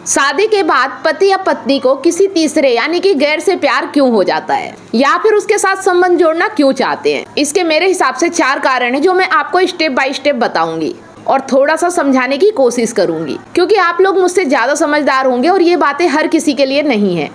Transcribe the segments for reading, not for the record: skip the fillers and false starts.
शादी के बाद पति या पत्नी को किसी तीसरे यानी कि गैर से प्यार क्यों हो जाता है या फिर उसके साथ संबंध जोड़ना क्यों चाहते हैं? इसके मेरे हिसाब से 4 कारण हैं जो मैं आपको स्टेप बाय स्टेप बताऊंगी और थोड़ा सा समझाने की कोशिश करूंगी, क्योंकि आप लोग मुझसे ज्यादा समझदार होंगे और ये बातें हर किसी के लिए नहीं है।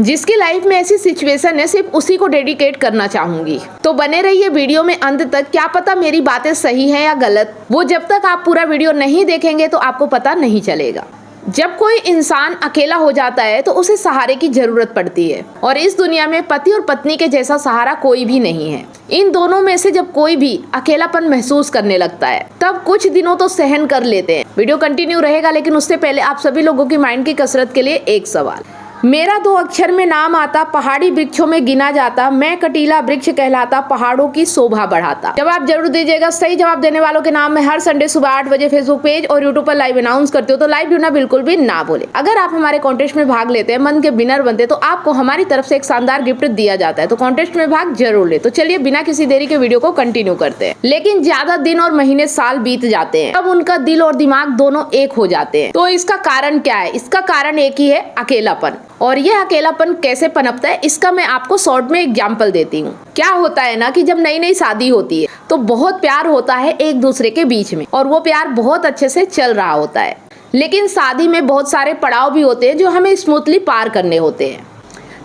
जिसकी लाइफ में ऐसी सिचुएशन है सिर्फ उसी को डेडिकेट करना चाहूंगी। तो बने रहिए वीडियो में अंत तक, क्या पता मेरी बातें सही हैं या गलत। वो जब तक आप पूरा वीडियो नहीं देखेंगे तो आपको पता नहीं चलेगा। जब कोई इंसान अकेला हो जाता है तो उसे सहारे की जरूरत पड़ती है और इस दुनिया में पति और पत्नी के जैसा सहारा कोई भी नहीं है। इन दोनों में से जब कोई भी अकेलापन महसूस करने लगता है तब कुछ दिनों तो सहन कर लेते हैं। वीडियो कंटिन्यू रहेगा, लेकिन उससे पहले आप सभी लोगों की माइंड की कसरत के लिए एक सवाल। मेरा 2 अक्षर में नाम आता, पहाड़ी वृक्षों में गिना जाता, मैं कटीला वृक्ष कहलाता, पहाड़ों की शोभा बढ़ाता। जवाब जरूर दीजिएगा। सही जवाब देने वालों के नाम में हर संडे सुबह 8 बजे फेसबुक पेज और यूट्यूब पर लाइव अनाउंस करते हो, तो लाइव जुड़ना बिल्कुल भी ना भूले। अगर आप हमारे कॉन्टेस्ट में भाग लेते हैं, मन के विनर बनते, तो आपको हमारी तरफ से एक शानदार गिफ्ट दिया जाता है। तो कॉन्टेस्ट में भाग जरूर ले। तो चलिए बिना किसी देरी के वीडियो को कंटिन्यू करते हैं। लेकिन ज्यादा दिन और महीने साल बीत जाते हैं, तब उनका दिल और दिमाग दोनों एक हो जाते हैं। तो इसका कारण क्या है? इसका कारण एक ही है, अकेलापन। और यह अकेलापन कैसे पनपता है इसका मैं आपको शॉर्ट में एग्जांपल देती हूँ। क्या होता है ना कि जब नई नई शादी होती है तो बहुत प्यार होता है एक दूसरे के बीच में और वो प्यार बहुत अच्छे से चल रहा होता है। लेकिन शादी में बहुत सारे पड़ाव भी होते हैं जो हमें स्मूथली पार करने होते हैं।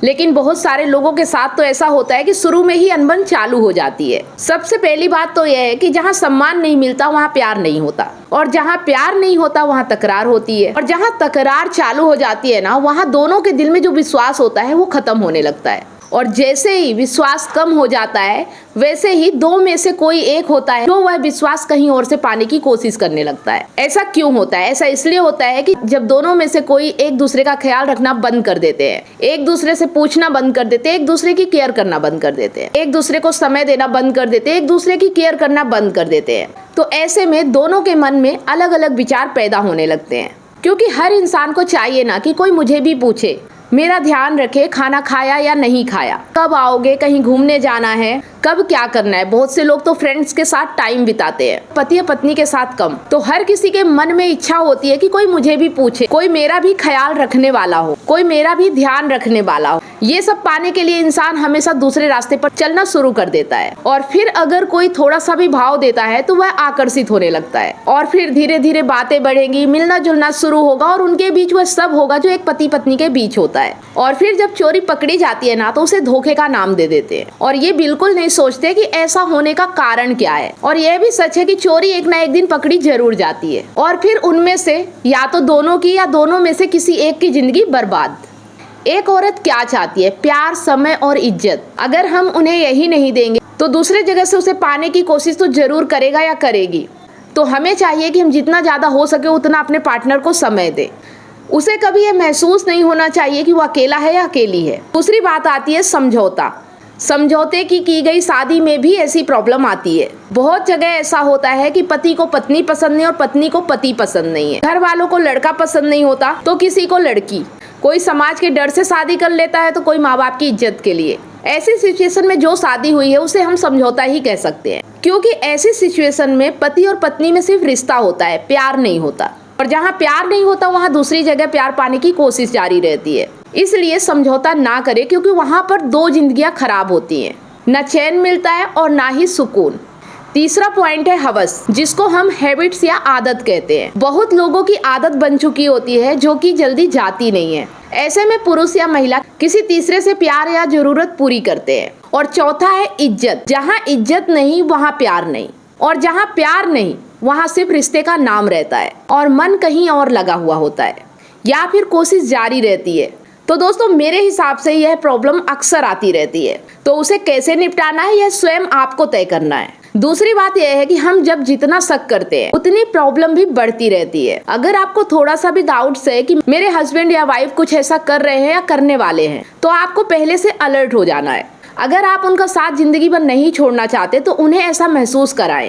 लेकिन बहुत सारे लोगों के साथ तो ऐसा होता है कि शुरू में ही अनबन चालू हो जाती है। सबसे पहली बात तो यह है कि जहाँ सम्मान नहीं मिलता वहाँ प्यार नहीं होता, और जहाँ प्यार नहीं होता वहाँ तकरार होती है, और जहाँ तकरार चालू हो जाती है ना, वहाँ दोनों के दिल में जो विश्वास होता है वो खत्म होने लगता है। और जैसे ही विश्वास कम हो जाता है वैसे ही 2 में से कोई एक होता है जो वह विश्वास कहीं और से पाने की कोशिश करने लगता है। ऐसा क्यों होता है? ऐसा इसलिए होता है कि जब दोनों में से कोई एक दूसरे का ख्याल रखना बंद कर देते हैं, एक दूसरे से पूछना बंद कर देते हैं, एक दूसरे की केयर करना बंद कर देते हैं, एक दूसरे को समय देना बंद कर देते हैं, एक दूसरे की केयर करना बंद कर देते हैं, तो ऐसे में दोनों के मन में अलग अलग विचार पैदा होने लगते हैं। क्योंकि हर इंसान को चाहिए ना कि कोई मुझे भी पूछे, मेरा ध्यान रखे, खाना खाया या नहीं खाया, कब आओगे, कहीं घूमने जाना है, कब क्या करना है। बहुत से लोग तो फ्रेंड्स के साथ टाइम बिताते हैं, पति या पत्नी के साथ कम। तो हर किसी के मन में इच्छा होती है कि कोई मुझे भी पूछे, कोई मेरा भी ख्याल रखने वाला हो, कोई मेरा भी ध्यान रखने वाला हो। ये सब पाने के लिए इंसान हमेशा दूसरे रास्ते पर चलना शुरू कर देता है, और फिर अगर कोई थोड़ा सा भी भाव देता है तो वह आकर्षित होने लगता है, और फिर धीरे धीरे बातें बढ़ेंगी, मिलना जुलना शुरू होगा, और उनके बीच वह सब होगा जो एक पति पत्नी के बीच होता है। और फिर जब चोरी पकड़ी जाती है ना तो उसे धोखे का नाम दे देते हैं, और ये बिल्कुल नहीं सोचते कि ऐसा होने का कारण क्या है। और यह भी सच है कि चोरी एक ना एक दिन पकड़ी जरूर जाती है, और फिर उनमें से या तो दोनों की या दोनों में से किसी एक की जिंदगी बर्बाद। एक औरत क्या चाहती है? प्यार, समय और इज्जत। अगर हम उन्हें यही नहीं देंगे तो दूसरे जगह से उसे पाने की कोशिश तो जरूर करेगा या करेगी। तो हमें चाहिए कि हम जितना ज्यादा हो सके उतना अपने पार्टनर को समय दें। उसे कभी ये महसूस नहीं होना चाहिए कि वो अकेला है या अकेली है। दूसरी बात आती है समझौता। समझौते की गई शादी में भी ऐसी प्रॉब्लम आती है। बहुत जगह ऐसा होता है कि पति को पत्नी पसंद नहीं और पत्नी को पति पसंद नहीं है। घर वालों को लड़का पसंद नहीं होता तो किसी को लड़की, कोई समाज के डर से शादी कर लेता है तो कोई माँ बाप की इज्जत के लिए। ऐसी सिचुएशन में जो शादी हुई है उसे हम समझौता ही कह सकते हैं, क्योंकि ऐसी सिचुएशन में पति और पत्नी में सिर्फ रिश्ता होता है, प्यार नहीं होता। और जहाँ प्यार नहीं होता वहाँ दूसरी जगह प्यार पाने की कोशिश जारी रहती है। इसलिए समझौता ना करें, क्योंकि वहाँ पर 2 जिंदगियां खराब होती हैं, न चैन मिलता है और ना ही सुकून। तीसरा पॉइंट है हवस, जिसको हम हैबिट्स या आदत कहते हैं। बहुत लोगों की आदत बन चुकी होती है जो कि जल्दी जाती नहीं है। ऐसे में पुरुष या महिला किसी तीसरे से प्यार या जरूरत पूरी करते हैं। और चौथा है इज्जत। जहाँ इज्जत नहीं वहाँ प्यार नहीं, और जहाँ प्यार नहीं वहाँ सिर्फ रिश्ते का नाम रहता है और मन कहीं और लगा हुआ होता है, या फिर कोशिश जारी रहती है। तो दोस्तों मेरे हिसाब से यह प्रॉब्लम अक्सर आती रहती है, तो उसे कैसे निपटाना है यह स्वयं आपको तय करना है। दूसरी बात यह है कि हम जब जितना शक करते हैं उतनी प्रॉब्लम भी बढ़ती रहती है। अगर आपको थोड़ा सा भी डाउट्स है कि मेरे हस्बैंड या वाइफ कुछ ऐसा कर रहे हैं या करने वाले हैं, तो आपको पहले से अलर्ट हो जाना है। अगर आप उनका साथ जिंदगी भर नहीं छोड़ना चाहते तो उन्हें ऐसा महसूस कराएं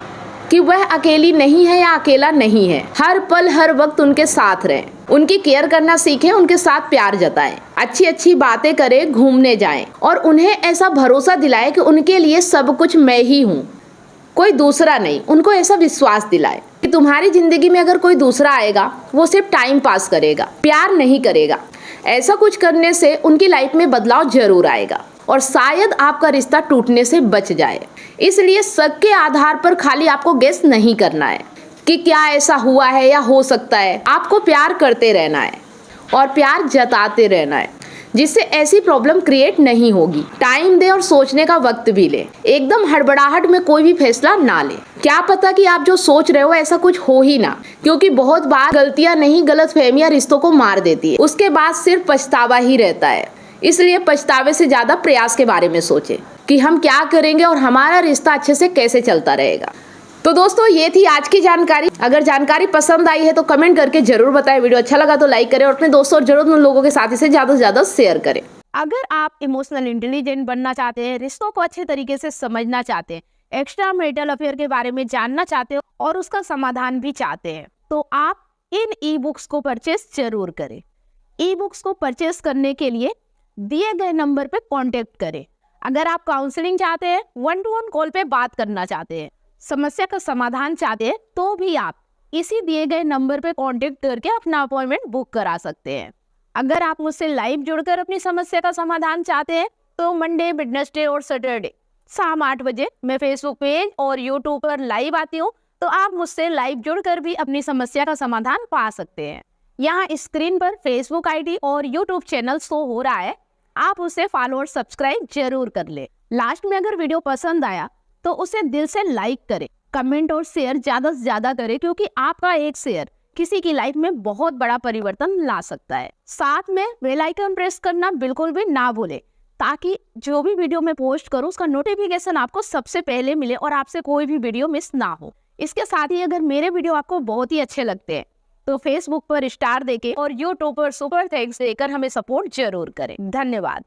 कि वह अकेली नहीं है या अकेला नहीं है। हर पल हर वक्त उनके साथ रहें, उनकी केयर करना सीखें, उनके साथ प्यार जताएं, अच्छी अच्छी बातें करें, घूमने जाएं, और उन्हें ऐसा भरोसा दिलाएं कि उनके लिए सब कुछ मैं ही हूँ, कोई दूसरा नहीं। उनको ऐसा विश्वास दिलाए। तुम्हारी जिंदगी में अगर कोई दूसरा आएगा वो सिर्फ टाइम पास करेगा, प्यार नहीं करेगा। ऐसा कुछ करने से उनकी लाइफ में बदलाव जरूर आएगा और शायद आपका रिश्ता टूटने से बच जाए। इसलिए शक के आधार पर खाली आपको गेस नहीं करना है कि क्या ऐसा हुआ है या हो सकता है। आपको प्यार करते रहना है और प्यार जताते रहना है, जिससे ऐसी प्रॉब्लम क्रिएट नहीं होगी। टाइम दे और सोचने का वक्त भी ले। एकदम हड़बड़ाहट में कोई भी फैसला ना ले। क्या पता कि आप जो सोच रहे हो ऐसा कुछ हो ही ना, क्योंकि बहुत बार गलतियां नहीं, गलतफहमियां रिश्तों को मार देती है। उसके बाद सिर्फ पछतावा ही रहता है। इसलिए पछतावे से ज्यादा प्रयास के बारे में सोचें कि हम क्या करेंगे और हमारा रिश्ता अच्छे से कैसे चलता रहेगा। तो दोस्तों, ये थी आज की जानकारी। अगर जानकारी पसंद आई है तो कमेंट करके जरूर बताएं। वीडियो अच्छा लगा तो लाइक करें और अपने दोस्तों और जरूरतमंद लोगों के साथ इसे ज्यादा से ज्यादा शेयर करें। अगर आप इमोशनल इंटेलिजेंट बनना चाहते हैं, रिश्तों को अच्छे तरीके से समझना चाहते हैं, एक्स्ट्रा मैरिटल अफेयर के बारे में जानना चाहते हो और उसका समाधान भी चाहते हैं, तो आप इन ई बुक्स को परचेस जरूर करें। ई बुक्स को परचेस करने के लिए दिए गए नंबर पे कांटेक्ट करें। अगर आप काउंसलिंग चाहते हैं, 1-to-1 कॉल पे बात करना चाहते हैं, समस्या का समाधान चाहते हैं, तो भी आप इसी दिए गए नंबर पे कांटेक्ट करके अपना अपॉइंटमेंट बुक करा सकते हैं। अगर आप मुझसे लाइव जुड़कर अपनी समस्या का समाधान चाहते हैं, तो मंडे, वेडनेसडे और सैटरडे शाम 8 बजे मैं फेसबुक पेज और यूट्यूब पर लाइव आती हूँ, तो आप मुझसे लाइव जुड़कर भी अपनी समस्या का समाधान पा सकते हैं। यहाँ स्क्रीन पर फेसबुक आईडी और यूट्यूब चैनल शो हो रहा है, आप उसे फॉलो और सब्सक्राइब जरूर कर ले। लास्ट में अगर वीडियो पसंद आया तो उसे दिल से लाइक करें, कमेंट और शेयर ज्यादा से ज्यादा करें, क्योंकि आपका एक शेयर किसी की लाइफ में बहुत बड़ा परिवर्तन ला सकता है। साथ में बेल आइकन प्रेस करना बिल्कुल भी ना भूले, ताकि जो भी वीडियो मैं पोस्ट करूं उसका नोटिफिकेशन आपको सबसे पहले मिले और आपसे कोई भी वीडियो मिस ना हो। इसके साथ ही अगर मेरे वीडियो आपको बहुत ही अच्छे लगते हैं तो फेसबुक पर स्टार देके और यूट्यूब पर सुपर थैंक्स देकर हमें सपोर्ट जरूर करें। धन्यवाद।